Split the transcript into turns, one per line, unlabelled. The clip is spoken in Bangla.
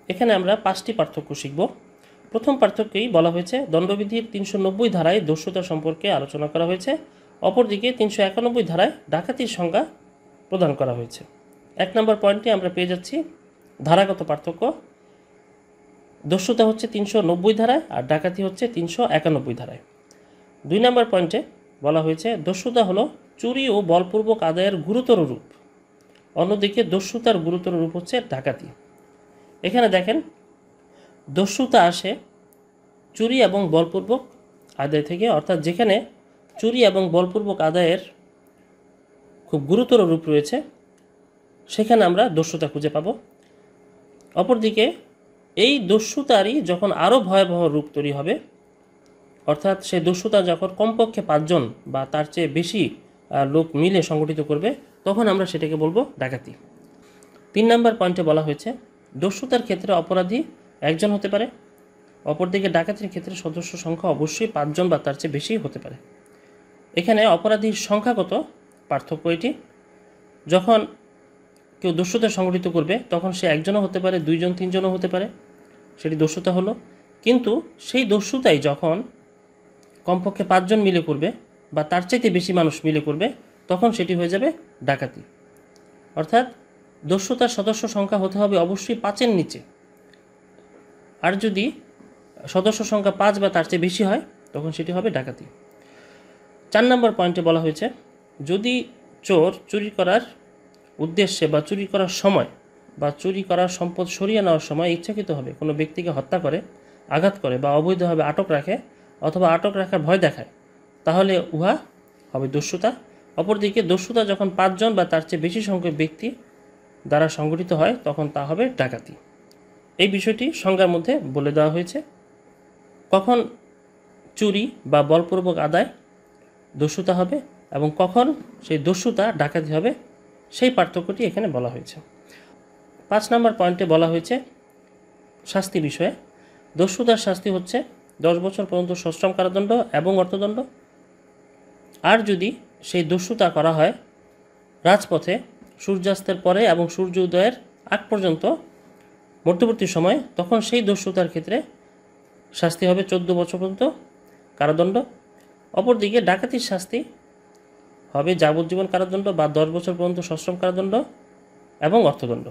এখানে আমরা 5টি পার্থক্য শিখব। প্রথম পার্থক্যই বলা হয়েছে দণ্ডবিধির 390 ধারায় দস্যুতা সম্পর্কে আলোচনা করা হয়েছে, অপরদিকে 391 ধারায় ডাকাতির সংজ্ঞা প্রদান করা হয়েছে। 1 নম্বর পয়েন্টে আমরা পেয়ে যাচ্ছি ধারাগত পার্থক্য। দস্যুতা হচ্ছে 390 ধারায় আর ডাকাতি হচ্ছে 391 ধারায়। 2 নম্বর পয়েন্টে বলা হয়েছে দস্যুতা হলো চুরি ও বলপূর্বক আদায়ের গুরুতর রূপ, অন্যদিকে দস্যুতার গুরুতর রূপ হচ্ছে ডাকাতি। এখানে দেখেন দস্যুতা আসে চুরি এবং বলপূর্বক আদায় থেকে, অর্থাৎ যেখানে চুরি এবং বলপূর্বক আদায়ের খুব গুরুতর রূপ রয়েছে সেখানে আমরা দস্যুতা খুঁজে পাব। অপরদিকে এই দস্যুতারই যখন আরও ভয়াবহ রূপ তৈরি হবে, অর্থাৎ সেই দস্যুতা যখন কমপক্ষে 5 জন বা তার চেয়ে বেশি লোক মিলে সংগঠিত করবে, তখন আমরা সেটাকে বলবো ডাকাতি। 3 নম্বর পয়েন্টে বলা হয়েছে দস্যুতার ক্ষেত্রে অপরাধী 1 জন হতে পারে, অপরদিকে ডাকাতির ক্ষেত্রে সদস্য সংখ্যা অবশ্যই 5 জন বা তার চেয়ে বেশি হতে পারে। এখানে অপরাধীর সংখ্যাগত পার্থক্য এটি। যখন কেউ দস্যুতা সংগঠিত করবে তখন সে 1 জনও হতে পারে, 2 জন 3 জনও হতে পারে, সেটি দস্যুতা হলো। কিন্তু সেই দস্যুতাই যখন কমপক্ষে 5 জন মিলে করবে বা তার চাইতে বেশি মানুষ মিলে করবে, তখন সেটি হয়ে যাবে ডাকাতি। অর্থাৎ দস্যুতার সদস্য সংখ্যা হতে হবে অবশ্যই 5-এর নিচে, আর যদি সদস্য সংখ্যা 5 বা তার চেয়ে বেশি হয় তখন সেটি হবে ডাকাতি। 4 নম্বর পয়েন্টে বলা হয়েছে যদি চোর চুরি করার উদ্দেশ্যে বা চুরি করার সময় বা চুরি করার সম্পদ সরিয়ে নেওয়ার সময় ইচ্ছাকৃতভাবে কোনো ব্যক্তিকে হত্যা করে, আঘাত করে বা অবৈধভাবে আটক রাখে অথবা আটক রাখার ভয় দেখায়, তাহলে উহা হবে দস্যুতা। অপরদিকে দস্যুতা যখন 5 জন বা তার চেয়ে বেশি সংখ্যক ব্যক্তি দ্বারা সংগঠিত হয় তখন তা হবে ডাকাতি। এই বিষয়টি সংজ্ঞার মধ্যে বলে দেওয়া হয়েছে। কখন চুরি বা বলপূর্বক আদায় দস্যুতা হবে এবং কখন সেই দস্যুতা ডাকাতি হবে, সেই পার্থক্যটি এখানে বলা হয়েছে। 5 নম্বর পয়েন্টে বলা হয়েছে শাস্তি বিষয়ে। দস্যুতার শাস্তি হচ্ছে 10 বছর পর্যন্ত সশ্রম কারাদণ্ড এবং অর্থদণ্ড। আর যদি সেই দস্যুতা করা হয় রাজপথে সূর্যাস্তের পরে এবং সূর্য উদয়ের আগ পর্যন্ত মধ্যবর্তী সময়, তখন সেই দস্যুতার ক্ষেত্রে শাস্তি হবে 14 বছর পর্যন্ত কারাদণ্ড। অপরদিকে ডাকাতির শাস্তি হবে যাবজ্জীবন কারাদণ্ড বা 10 বছর পর্যন্ত সশ্রম কারাদণ্ড এবং অর্থদণ্ড।